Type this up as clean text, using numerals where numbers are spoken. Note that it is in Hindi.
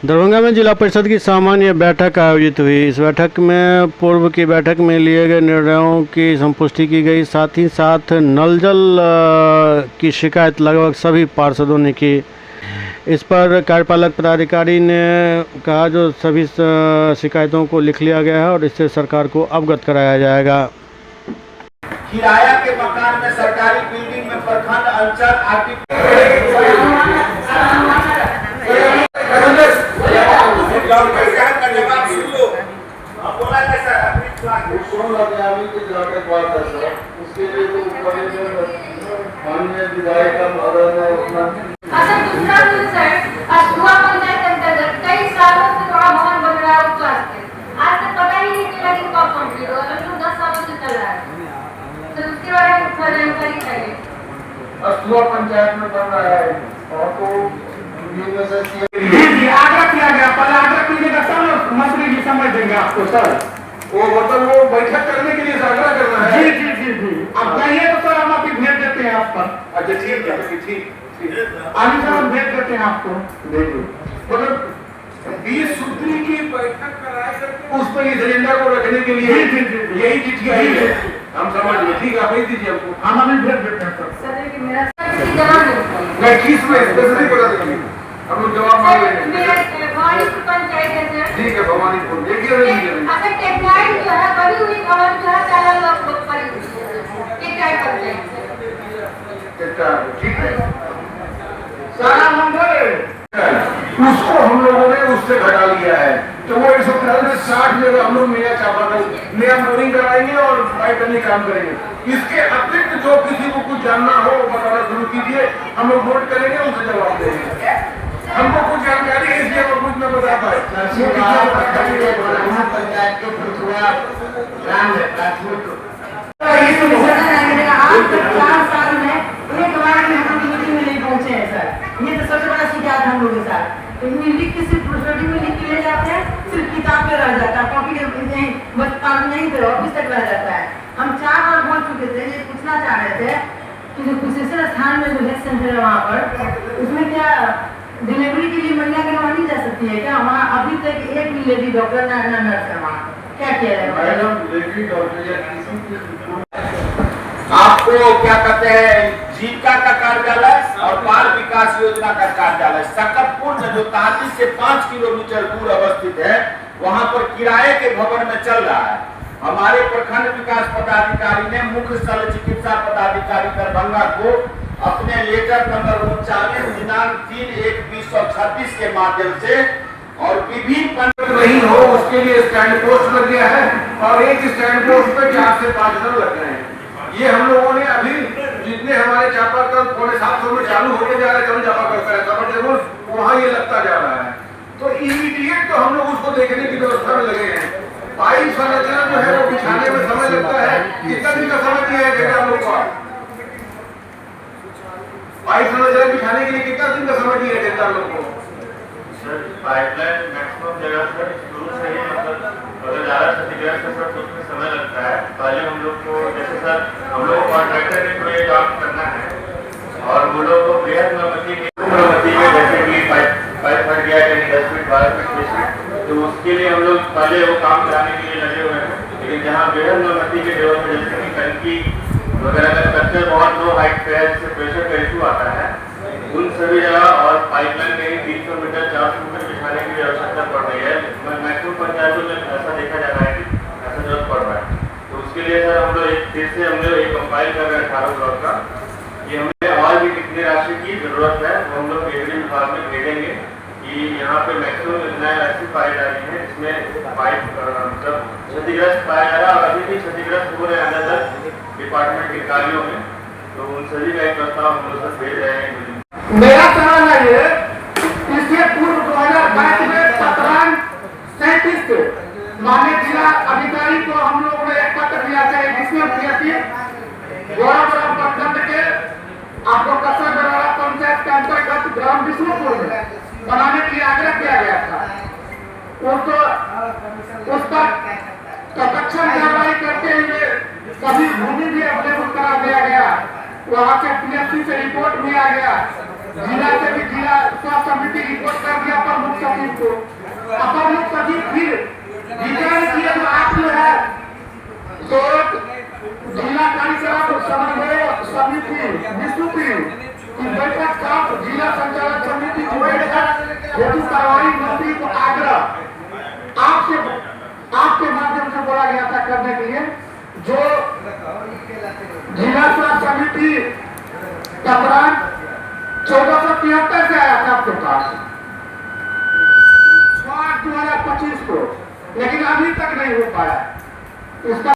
दरभंगा में जिला परिषद की सामान्य बैठक आयोजित हुई। इस बैठक में पूर्व की बैठक में लिए गए निर्णयों की संपुष्टि की गई। साथ ही साथ नल जल की शिकायत लगभग सभी पार्षदों ने की। इस पर कार्यपालक पदाधिकारी ने कहा जो सभी शिकायतों को लिख लिया गया है और इससे सरकार को अवगत कराया जाएगा। किराया के मकान में सरकारी बिल्डिंग में प्रखंड अंचल आर्टिकल पंचायत में बन रहा है और तो आग्रह किया गया। पहले आग्रह कीजिएगा तब मंत्री जी समझ देंगे आपको सर। वो मतलब वो बैठक करने के लिए आग्रह करना है। जी जी जी जी अब कहिए तो सर हम अभी भेज देते हैं आप पर। अच्छा ठीक है ठीक आगे सर हम भेज देते हैं आपको। देखिए मतलब 20 सूत्री की बैठक कराए करके उस पर इस एजेंडा को रखने के लिए यही चिट्ठी आई है। हम समझ गए ठीक है आप भेज दीजिए हमको। हम अभी भेज देते हैं सर। मेरा मैं किस में स्पेशली बता देंगे हम लोग जवाब मांग लेंगे। भवानीपुर पंचायत है सर। ठीक है भवानीपुर देखिए अच्छा टेक्नाइट जो है बड़ी हुई खबर जो है सारा लोग पड़ी टेक्नाइट पंचायत ठीक है सारा मंगल उसको हम लोगों ने उससे घटा लिया है। तो वो 160 में हम लोग नया चापाकल नया बोरिंग कराएंगे और पाइपलाइन काम करेंगे। इसके अतिरिक्त जो किसी को कुछ जानना हो बताना शुरू कीजिए। हम लोग नोट करेंगे उनसे जवाब देंगे। हमको कुछ जानकारी है इसलिए हम कुछ न बता पाए। पंचायत के ये तो सबसे बड़ा शिकायत हम लोग के साथ लिख के सिर्फ प्रोसेडिंग में लिख के ले जाते हैं। सिर्फ किताब पे रह जाता है कॉपी नहीं थे ऑफिस तक रह जाता है। हम 4 बार बोल चुके थे ये पूछना चाह रहे थे कि जो कुशेश्वर स्थान में जो हेल्थ सेंटर है वहाँ पर उसमें क्या डिलीवरी के लिए महिला करवानी जा सकती है क्या? वहाँ अभी तक एक भी लेडी डॉक्टर ना नर्स है वहाँ क्या किया जाए? आपको क्या कहते हैं जीविका का कार्यालय और बाल विकास योजना का कार्यालय सकरपुर में जो 43 से 5 किलोमीटर दूर अवस्थित है वहां पर किराए के भवन में चल रहा है। हमारे प्रखंड विकास पदाधिकारी ने मुख्य शल्य चिकित्सा पदाधिकारी दरभंगा को अपने लेटर नंबर 39 दिनांक 3/1/2026 के माध्यम से और विभिन्न नहीं हो उसके लिए स्टैंड पोस्ट लग गया है और एक स्टैंड पोस्ट पे 4 से 5 जन लग गए हैं। ये हम लोगों ने अभी जितने हमारे चापाकल 750 में चालू होते जा रहे हैं चापाकल वहाँ ये लगता जा रहा है। तो इमीडिएट तो हम लोग उसको देखने की व्यवस्था में लगे हैं। पाइप संरचना जो है वो बिछाने में समय लगता है। कितना दिन का समय दिया है देखा हम लोग को पाइप संरचना बिछाने के लिए कितना दिन का समय दिया है देखा हम लोग को? पाइपलाइन मैक्सिमम जगह पर शुरू से ही मतलब अगर ज़्यादा क्षतिग्रस्त है सर तो उसमें समय लगता है। पहले हम लोग को जैसे सर हम लोग कॉन्ट्रैक्टर के थ्रू ये काम करना है और वो लोग को बेहद मरम्मती में जैसे कि पाइप फट गया कहीं 10 फीट 12 फीट 20 फीट तो उसके लिए हम लोग पहले वो काम कराने के लिए लगे हुए हैं। लेकिन जहाँ बेहद मरम्मती के लेवल पर जैसे कि टंकी वगैरह का स्ट्रक्चर बहुत लो हाइट पे है जिससे प्रेशर का इशू आता है उन सभी जगह और पाइपलाइन कहीं 300 मीटर 400 मीटर बिछाने की आवश्यकता पड़ रही है। मैक्सिमम पंचायतों में ऐसा देखा जा रहा है कि ऐसा जरूरत पड़ रहा है। तो उसके लिए सर हम लोग फिर से हम लोग एक कंपाइल कर रहे हैं 18 ब्लॉक का। ये हमें और भी कितनी राशि की जरूरत है वो हम लोग एग्री विभाग में भेजेंगे कि यहाँ पे मैक्सिमम योजनाएं ऐसी पाई जा रही है इसमें पाइप मतलब क्षतिग्रस्त पाया जा रहा है और अभी भी क्षतिग्रस्त हो रहे हैं अलग अलग डिपार्टमेंट के कार्यों में। तो उन सभी का एक प्रस्ताव हम लोग भेज रहे हैं। मेरा सवाल है ये इससे पूर्व 2022 में 1737 के माननीय जिला अधिकारी को हम लोगों ने एक पत्र दिया था जिसमें किया थी गौरव प्रखंड के आपको कसर बराड़ा पंचायत के अंतर्गत ग्राम विष्णुपुर में बनाने के लिए आग्रह किया गया था। उस पर तत्क्षण कार्रवाई करते हुए सभी भूमि भी अवलेबल करा दिया गया। वहाँ से पीएससी से रिपोर्ट भी आ गया, जिला से भी जिला स्वास्थ्य समिति रिपोर्ट कर दिया पर मुख्य सचिव को। अपर मुख्य सचिव फिर विचार किए तो आप जो है तो जिला कार्यक्रम समन्वय समिति विस्तृति की बैठक का जिला संचालक समिति की बैठक हेतु कार्रवाई मंत्री को आग्रह आपके माध्यम से बोला गया था करने के लिए। जो जिला स्वास्थ्य समिति का बयान 1473 से आया था आपके पास 6/8/2025 को, लेकिन अभी तक नहीं हो पाया। इसका